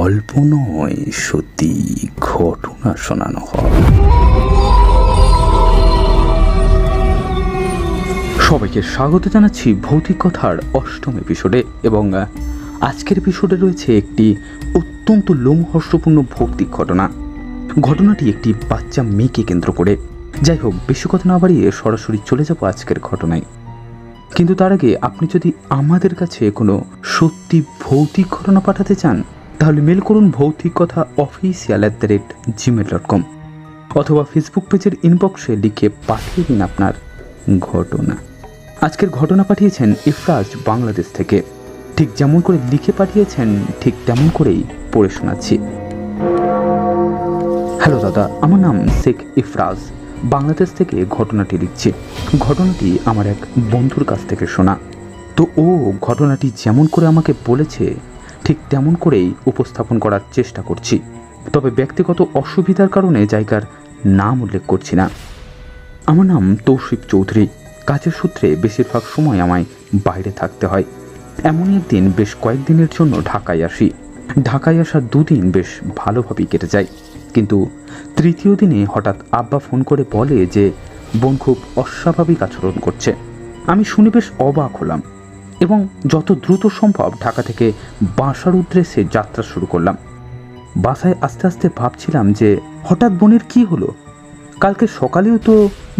গল্প নয়, সত্যি ঘটনা শোনানো হয়। সবাইকে স্বাগত জানাচ্ছি ভৌতিক কথার অষ্টম এপিসোডে, এবং আজকের এপিসোডে রয়েছে একটি অত্যন্ত লোমহর্ষপূর্ণ ভৌতিক ঘটনাটি একটি বাচ্চা মেয়েকে কেন্দ্র করে। যাই হোক, বেশি কথা না বাড়িয়ে সরাসরি চলে যাব আজকের ঘটনায়। কিন্তু তার আগে আপনি যদি আমাদের কাছে কোনো সত্যি ভৌতিক ঘটনা পাঠাতে চান, তাহলে মেল করুন ভৌতিককথা@gmail.com, অথবা ফেসবুক পেজের ইনবক্সে লিখে পাঠিয়ে দিন আপনার ঘটনা। আজকের ঘটনা পাঠিয়েছেন ইফরাজ বাংলাদেশ থেকে। ঠিক যেমন করে লিখে পাঠিয়েছেন ঠিক তেমন করেই পড়ে শোনাচ্ছি। হ্যালো দাদা, আমার নাম শেখ ইফরাজ, বাংলাদেশ থেকে ঘটনাটি লিখছি। ঘটনাটি আমার এক বন্ধুর কাছ থেকে শোনা। তো ও ঘটনাটি যেমন করে আমাকে বলেছে ঠিক তেমন করেই উপস্থাপন করার চেষ্টা করছি, তবে ব্যক্তিগত অসুবিধার কারণে জায়গার নাম উল্লেখ করছি না। আমার নাম তৌশিফ চৌধুরী। কাজের সূত্রে বেশিরভাগ সময় আমায় বাইরে থাকতে হয়। এমনই একদিন বেশ কয়েকদিনের জন্য ঢাকায় আসি। ঢাকায় আসার 2 দিন বেশ ভালোভাবেই কেটে যায়, কিন্তু তৃতীয় দিনে হঠাৎ আব্বা ফোন করে বলে যে বোন খুব অস্বাভাবিক আচরণ করছে। আমি শুনে বেশ অবাক হলাম এবং যত দ্রুত সম্ভব ঢাকা থেকে বাসার উদ্দেশ্যে যাত্রা শুরু করলাম। বাসায় আস্তে আস্তে ভাবছিলাম যে হঠাৎ বোনের কি হলো। কালকে সকালেও তো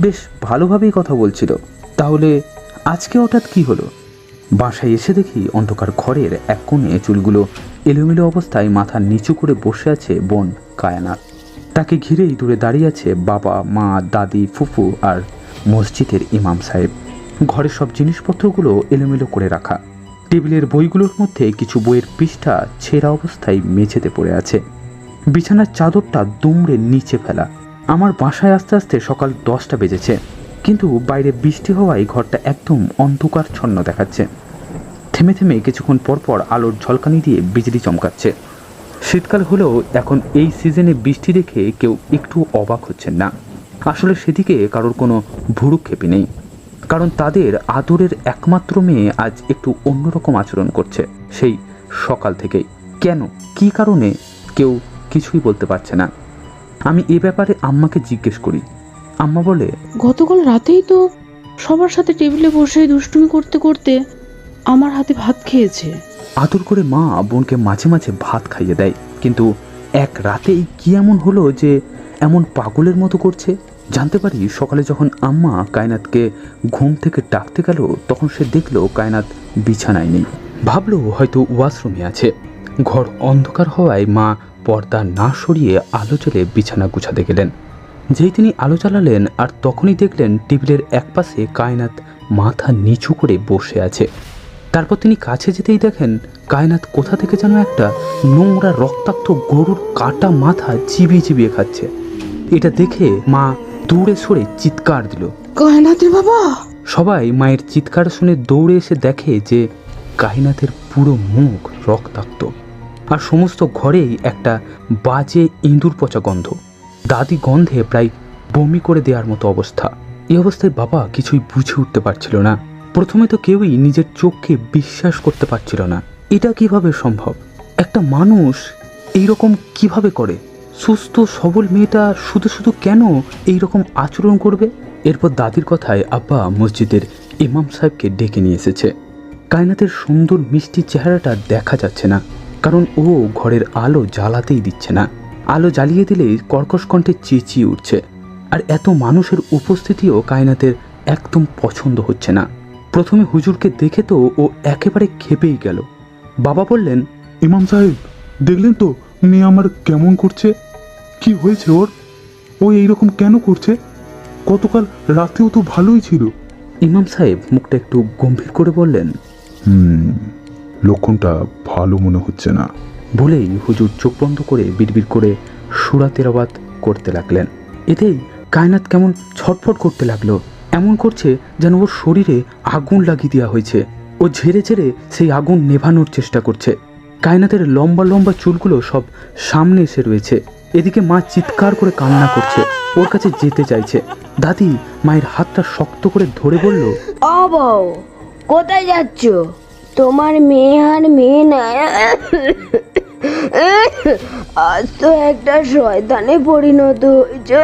বেশ ভালোভাবেই কথা বলছিল, তাহলে আজকে হঠাৎ কি হলো। বাসায় এসে দেখি অন্ধকার ঘরের এক কোণে চুলগুলো এলোমেলো অবস্থায় মাথা নিচু করে বসে আছে বোন কায়নাত। তাকে ঘিরেই দূরে দাঁড়িয়ে আছে বাবা, মা, দাদি, ফুফু আর মসজিদের ইমাম সাহেব। ঘরের সব জিনিসপত্রগুলো এলোমেলো করে রাখা। টেবিলের বইগুলোর মধ্যে কিছু বইয়ের পৃষ্ঠা ছেঁড়া অবস্থায় মেঝেতে পড়ে আছে। বিছানার চাদরটা দুমড়ে নিচে ফেলা। আমার বাসায় আস্তে আস্তে সকাল 10টা বেজেছে, কিন্তু বাইরে বৃষ্টি হওয়ায় ঘরটা একদম অন্ধকারচ্ছন্ন দেখাচ্ছে। থেমে থেমে কিছুক্ষণ পরপর আলোর ঝলকানি দিয়ে বিজলি চমকাচ্ছে। শীতকাল হলেও এখন এই সিজনে বৃষ্টি দেখে কেউ একটু অবাক হচ্ছেন না। আসলে সেদিকে কারোর কোনো ভুরুক্ষেপই নেই, কারণ তাদের আদরের একমাত্র মেয়ে আজ একটু অন্যরকম আচরণ করছে সেই সকাল থেকেই। কেন, কী কারণে কেউ কিছুই বলতে পারছে না। আমি এ ব্যাপারে আম্মাকে জিজ্ঞেস করি। আম্মা বলে, গতকাল রাতেই তো সবার সাথে টেবিলে বসে দুষ্টুমি করতে করতে আমার হাতে ভাত খেয়েছে। আদর করে মা বোনকে মাঝে মাঝে ভাত খাইয়ে দেয়, কিন্তু এক রাতেই কি এমন হলো যে এমন পাগলের মতো করছে। জানতে পারি সকালে যখন আম্মা কায়নাতকে ঘুম থেকে ডাকতে গেল, তখন সে দেখলো কায়নাত বিছানায় নেই। ভাবলো হয়তো ওয়াশরুমে আছে। ঘর অন্ধকার হওয়ায় মা পর্দা না সরিয়ে আলো জ্বেলে বিছানা গুছাতে গেলেন। যেই তিনি আলো জ্বালালেন আর তখনই দেখলেন টেবিলের একপাশে কায়নাত মাথা নিচু করে বসে আছে। তারপর তিনি কাছে যেতেই দেখেন কায়নাত কোথা থেকে যেন একটা নোংরা রক্তাক্ত গরুর কাটা মাথা চিবিয়ে চিবিয়ে খাচ্ছে। এটা দেখে মা দৌড়ে সরে চিৎকার দিল, কায়নাতের বাবা! সবাই মায়ের চিৎকার শুনে দৌড়ে এসে দেখে যে কায়নাতের পুরো মুখ রক্তাক্ত, আর সমস্ত ঘরেই একটা বাজে ইঁদুর পচা গন্ধ। দাদি গন্ধে প্রায় বমি করে দেওয়ার মতো অবস্থা। এই অবস্থায় বাবা কিছুই বুঝে উঠতে পারছিল না। প্রথমে তো কেউই নিজের চোখকে বিশ্বাস করতে পারছিল না। এটা কিভাবে সম্ভব? একটা মানুষ এইরকম কিভাবে করে? সুস্থ সবল মেয়েটা শুধু শুধু কেন এইরকম আচরণ করবে? এরপর দাদির কথায় আব্বা মসজিদের ইমাম সাহেবকে ডেকে নিয়ে এসেছে। কায়নাতের সুন্দর মিষ্টি চেহারাটা দেখা যাচ্ছে না, কারণ ও ঘরের আলো জ্বালাতেই দিচ্ছে না। আলো জ্বালিয়ে দিলেই কর্কশ কণ্ঠে চেঁচিয়ে উঠছে। আর এত মানুষের উপস্থিতিও কায়নাতের একদম পছন্দ হচ্ছে না। প্রথমে হুজুরকে দেখে তো ও একেবারে ক্ষেপেই গেল। বাবা বললেন, ইমাম সাহেব, দেখলেন তো মেয়ে আমার কেমন করছে? কি হয়েছে ওর? ও এইরকম কেন করছে? গতকাল রাতেও তো ভালোই ছিল। ইমাম সাহেব মুখটা একটু গম্ভীর করে বললেন, লক্ষণটা ভালো মনে হচ্ছে না। বলেই হুজুর চোখ বন্ধ করে বিড়বিড় করে সূরা তেলাওয়াত করতে লাগলেন। এতেই কায়নাত কেমন ছটফট করতে লাগলো। এমন করছে যেন ওর শরীরে আগুন লাগিয়ে দেওয়া হয়েছে। ও ঝেড়ে ঝেড়ে সেই আগুন নেভানোর চেষ্টা করছে। কায়নাতের লম্বা লম্বা চুলগুলো সব সামনে এসে রয়েছে। এদিকে মা চিৎকার করে কান্না করছে, ওর কাছে যেতে চাইছে। দাদি মায়ের হাতটা শক্ত করে ধরে বলল, ও বউ, কোথায় যাচ্ছ? তোমার মেয়ে আর মেয়ে না আজ তো একটা শয়তানে পরিণত হয়েছে।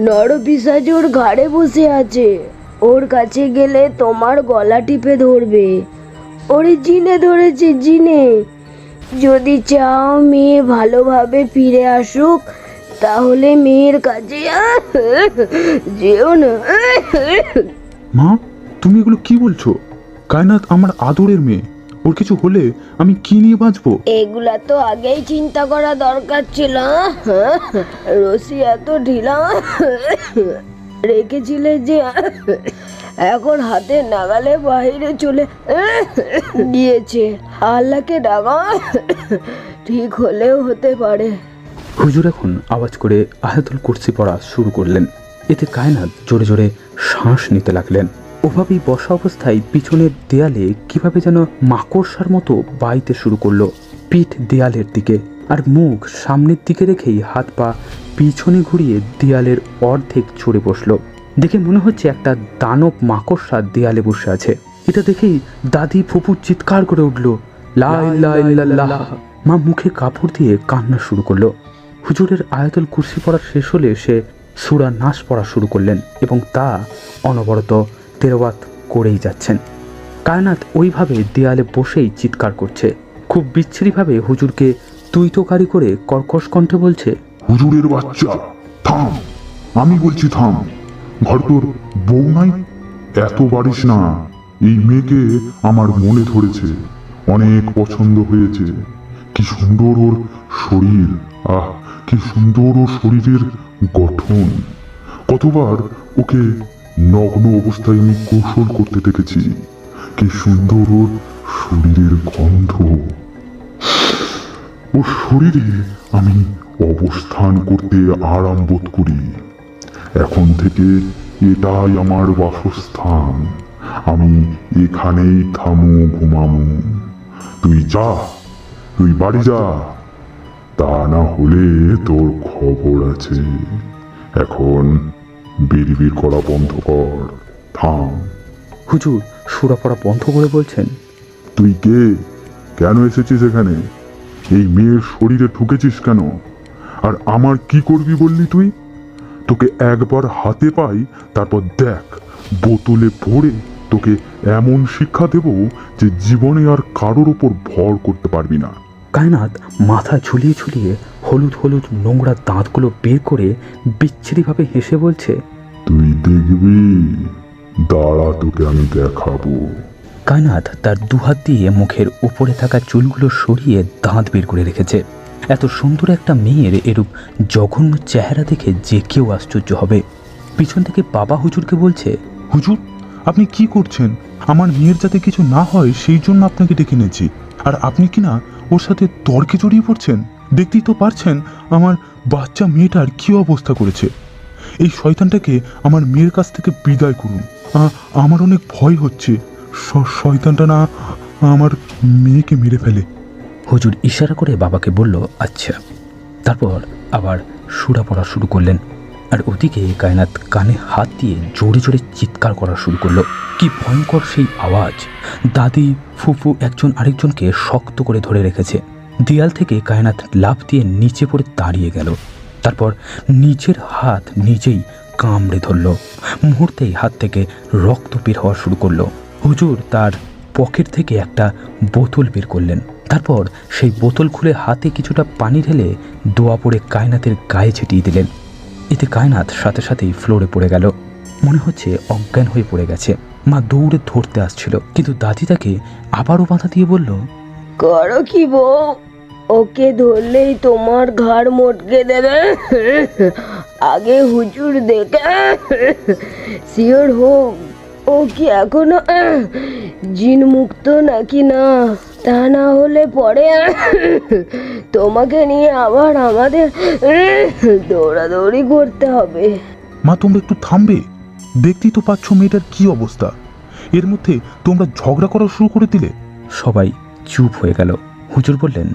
নরপিশাচ ওর ঘাড়ে বসে আছে, ওর কাছে গেলে তোমার গলা টিপে ধরবে। ওরে জিনে ধরেছে, জিনে। যদি চাও মেয়ে ভালোভাবে ফিরে আসুক, তাহলে মেয়ের কাছে যেও না। মা, তুমি এগুলো কি বলছো? কায়নাত আমার আদরের মেয়ে, ওর কিছু হলে আমি কি নিয়ে বাঁচবো? এগুলা তো আগেই চিন্তা করা দরকার ছিল। রশি এত ঢিলা রেখেছিলে যে এখন হাতের নাগালে বাইরে চলে গিয়েছে। আল্লাহকে ডাকা, ঠিক হলেও হতে পারে। হুজুর এখন আওয়াজ করে আয়াতুল কুরসি পড়া শুরু করলেন। এতে কায়নাত জোরে জোরে শ্বাস নিতে লাগলেন। ওভাবেই বসা অবস্থায় পিছনের দেয়ালে কিভাবে যেন মাকড়সার মতো বাইতে শুরু করলো, পিঠ দেয়ালের দিকে, আর মুখ সামনের দিকে রেখেই হাত পা পিছনে ঘুরিয়ে দেয়ালের অর্ধেক চড়ে বসলো। দেখে মনে হচ্ছে একটা দানব মাকড়সা দেয়ালে বসে আছে। এটা দেখেই দাদি ফুপু চিৎকার করে উঠল, লা ইলাহা ইল্লাল্লাহ। মা মুখে কাপড় দিয়ে কান্না শুরু করলো। হুজুরের আয়াতুল কুরসি পড়া শেষ হলে সে সূরা নাস পড়া শুরু করলেন এবং তা অনবরত তেলাওয়াত করেই যাচ্ছেন। কায়নাত ওইভাবে দেয়ালে বসেই চিৎকার করছে। খুব বিচ্ছিরিভাবে হুজুরকে তুইতকারি করে কর্কশ কণ্ঠে বলছে, হুজুরের বাচ্চা, থাম, আমি বলছি থাম। ঘর তোর বউ নাই? এত বাড়িস না। এই মেয়েকে আমার মনে ধরেছে, অনেক পছন্দ হয়েছে। কি সুন্দর ওর শরীর, আহ কি সুন্দর ওর শরীরের গঠন। কতবার ওকে নগ্ন অবস্থায় আমি গোসল করতে দেখেছি। কি সুন্দর ওর শরীরের গন্ধ। ওর শরীরে আমি অবস্থান করতে আরাম বোধ করি। এখন থেকে এটাই আমার বাসস্থান। আমি এখানেই থামু, ঘুমামু। তুই যা, তুই বাড়ি যা, তা না হলে তোর খবর আছে। এখন বিড়বিড় করা বন্ধ কর, থাম। হুজুর সূরা পড়া বন্ধ করে বলছেন, তুই কে? কেন এসেছিস এখানে? এই মেয়ের শরীরে ঢুকেছিস কেন? আর আমার কি করবি বললি তুই? তোকে একবার হাতে পাই, তারপর দেখ বোতলে ভরে তোকে এমন শিক্ষা দেব যে জীবনে আর কারোর ওপর ভর করতে পারবি না। কায়নাত মাথা ঝুলিয়ে ঝুলিয়ে হলুদ হলুদ নোংরা দাঁতগুলো বের করে বিচ্ছিরিভাবে হেসে বলছে, তুই দেখবি, দাঁড়া, তোকে আমি দেখাবো। কায়নাত তার দুহাত দিয়ে মুখের উপরে থাকা চুলগুলো সরিয়ে দাঁত বের করে রেখেছে। এত সুন্দর একটা মেয়ের এরূপ জঘন্য চেহারা দেখে যে কেউ আশ্চর্য হবে। পিছন থেকে বাবা হুজুরকে বলছে, হুজুর, আপনি কি করছেন? আমার মেয়ের যাতে কিছু না হয় সেই জন্য আপনাকে ডেকে এনেছি। আর আপনি কি না ওর সাথে তর্কে জড়িয়ে পড়ছেন? দেখতেই তো পারছেন আমার বাচ্চা মেয়েটার কি অবস্থা করেছে। এই শয়তানটাকে আমার মেয়ের কাছ থেকে বিদায় করুন। আমার অনেক ভয় হচ্ছে শয়তানটা না আমার মেয়েকে মেরে ফেলে। হুজুর ইশারা করে বাবাকে বলল, আচ্ছা। তারপর আবার সূরা পড়া শুরু করলেন। আর ওদিকে কায়নাত কানে হাত দিয়ে জোরে জোরে চিৎকার করা শুরু করলো। কি ভয়ঙ্কর সেই আওয়াজ! দাদি ফুফু একজন আরেকজনকে শক্ত করে ধরে রেখেছে। দেয়াল থেকে কায়নাত লাফ দিয়ে নিচে পড়ে দাঁড়িয়ে গেল। তারপর নিজের হাত নিজেই কামড়ে ধরল। মুহূর্তেই হাত থেকে রক্ত বের হওয়া শুরু করলো। হুজুর তার পকেট থেকে একটা বোতল বের করলেন। তারপর সেই বোতল খুলে হাতে কিছুটা পানি ঢেলে দোয়া পড়ে কায়নাতের গায়ে ছিটিয়ে দিলেন। এতে কায়নাত সাথে সাথেই ফ্লোরে পড়ে গেল। মনে হচ্ছে অজ্ঞান হয়ে পড়ে গেছে। মা দৌড়ে ধরতে আসছিল, কিন্তু দাদি তাকে আবারও বাধা দিয়ে বলল, করো কি বউ? ওকে ধরলেই তোমার ঘাড় মটকে দেবে। আগে হুজুর দেখে শিওর হোক ও কি এখনো জিন মুক্ত নাকি না। তা না হলে পরে তোমাকে নিয়ে আবার আমাদের দৌড়াদৌড়ি করতে হবে। মা, তোমরা একটু থামবে? দেখতেই তো পাচ্ছ মেয়েটার কি অবস্থা। এর মধ্যে তোমরা ঝগড়া করা শুরু করে দিলে। সবাই চুপ হয়ে গেল। হুজুর বললেন,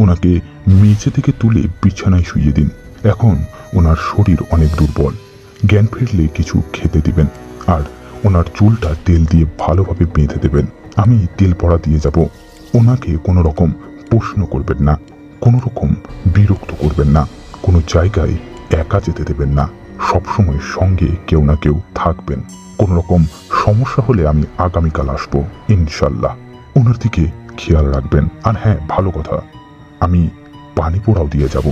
ওনাকে মেঝে থেকে তুলে বিছানায় শুইয়ে দিন। এখন ওনার শরীর অনেক দুর্বল, জ্ঞান ফিরলে কিছু খেতে দিবেন। আর ওনার চুলটা তেল দিয়ে ভালোভাবে বেঁধে দেবেন। আমি তেল পড়া দিয়ে যাব। ওনাকে কোনো রকম প্রশ্ন করবেন না, কোনো রকম বিরক্ত করবেন না, কোনো জায়গায় একা যেতে দেবেন না, সবসময় সঙ্গে কেউ না কেউ থাকবেন। কোনো রকম সমস্যা হলে আমি আগামীকাল আসবো ইনশাল্লাহ। ওনার দিকে খেয়াল রাখবেন। আর হ্যাঁ, ভালো কথা, আমি পানি পোড়াও দিয়ে যাব,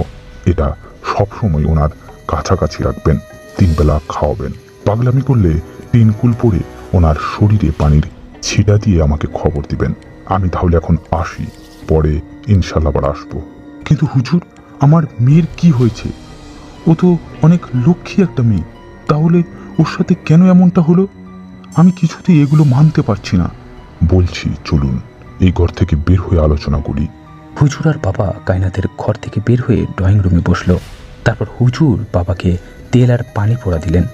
এটা সবসময় ওনার কাছাকাছি রাখবেন। 3 বেলা খাওয়াবেন। পাগলামি করলে 3 কুল পরে ওনার শরীরে পানির ছিটা দিয়ে আমাকে খবর দিবেন। আমি তাহলে এখন আসি, পরে ইনশাল্লাহ আবার আসবো। কিন্তু হুজুর, আমার মেয়ের কি হয়েছে? ও তো অনেক লক্ষ্মী একটা মেয়ে, তাহলে ওর সাথে কেন এমনটা হলো? আমি কিছুতেই এগুলো মানতে পারছি না। বলছি চলুন এই ঘর থেকে বের হয়ে আলোচনা করি। হুজুর আর বাবা কায়নাতের ঘর থেকে বের হয়ে ড্রয়িং রুমে বসলো। তারপর হুজুর বাবাকে তেল আর পানি পোড়া দিলেন।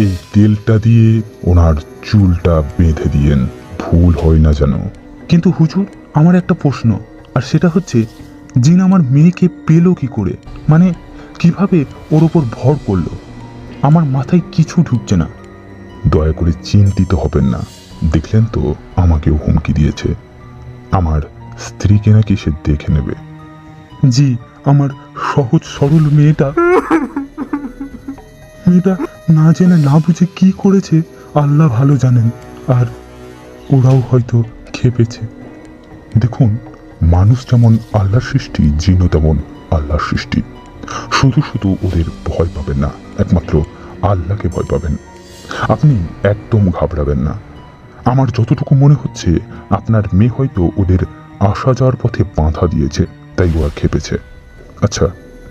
এই তেলটা দিয়ে ওনার চুলটা বেঁধে দিয়েন, ভুল হয় না যেন। কিন্তু হুজুর, আমার একটা প্রশ্ন, আর সেটা হচ্ছে, জিন আমার মেয়েকে পেলো কি করে? মানে কিভাবে ওর ওপর ভর করলো? আমার মাথায় কিছু ঢুকছে না। দয়া করে চিন্তিত হবেন না। দেখলেন তো আমাকেও হুমকি দিয়েছে, আমার স্ত্রীকে নাকি সে দেখে নেবে। জি, আমার সহজ সরল মেয়েটা না জেনে না বুঝে কি করেছে আল্লাহ ভালো জানেন। আর ওরাও হয়তো খেপেছে। দেখুন, মানুষ যেমন আল্লাহর সৃষ্টি, জিনও তেমন আল্লাহর সৃষ্টি। শুধু শুধু ওদের ভয় পাবেন না, একমাত্র আল্লাহকে ভয় পাবেন। আপনি একদম ঘাবড়াবেন না। আমার যতটুকু মনে হচ্ছে আপনার মেয়ে হয়তো ওদের আসা যাওয়ার পথে বাধা দিয়েছে, তাই ওরা খেপেছে। আচ্ছা,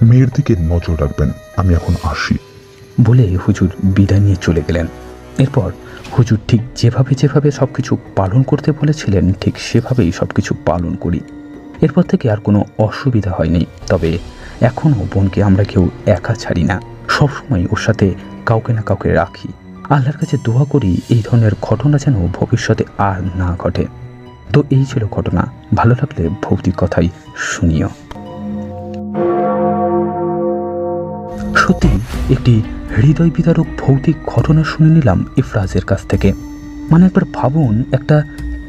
মেয়ের দিকে নজর রাখবেন, আমি এখন আসি। বলে হুজুর বিদায় নিয়ে চলে গেলেন। এরপর হুজুর ঠিক যেভাবে সবকিছু পালন করতে বলেছিলেন ঠিক সেভাবেই সবকিছু পালন করি। এরপর থেকে আর কোনো অসুবিধা হয়নি। তবে এখনও বোনকে আমরা কেউ একা ছাড়ি না, সবসময় ওর সাথে কাউকে না কাউকে রাখি। আল্লাহর কাছে দোয়া করি এই ধরনের ঘটনা যেন ভবিষ্যতে আর না ঘটে। তো এই ছিল ঘটনা। ভালো লাগলে ভৌতিক কথাই শুনিও। সত্যি একটি হৃদয় বিদারক ভৌতিক ঘটনা শুনে নিলাম ইফরাজের কাছ থেকে। মানে একবার ভাবুন, একটা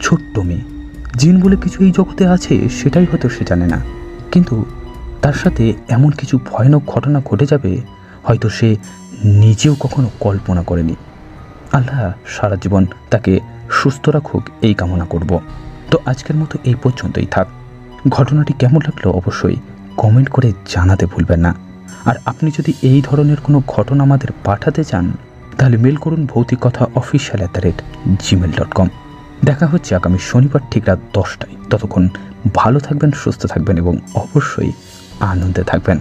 ছোট্ট মেয়ে, জিন বলে কিছু এই জগতে আছে সেটাই হয়তো সে জানে না, কিন্তু তার সাথে এমন কিছু ভয়ানক ঘটনা ঘটে যাবে হয়তো সে নিজেও কখনো কল্পনা করেনি। আল্লাহ সারা জীবন তাকে সুস্থ রাখুক এই কামনা করব। তো আজকের মতো এই পর্যন্তই থাক। ঘটনাটি কেমন লাগলো অবশ্যই কমেন্ট করে জানাতে ভুলবেন না। আর আপনি যদি এই ধরনের কোনো ঘটনা আমাদের পাঠাতে চান তাহলে মেল করুন bhautikotha@gmail.com। দেখা হচ্ছে আগামী শনিবার ঠিক রাত 10টায়। ততক্ষণ ভালো থাকবেন, সুস্থ থাকবেন এবং অবশ্যই আনন্দে থাকবেন।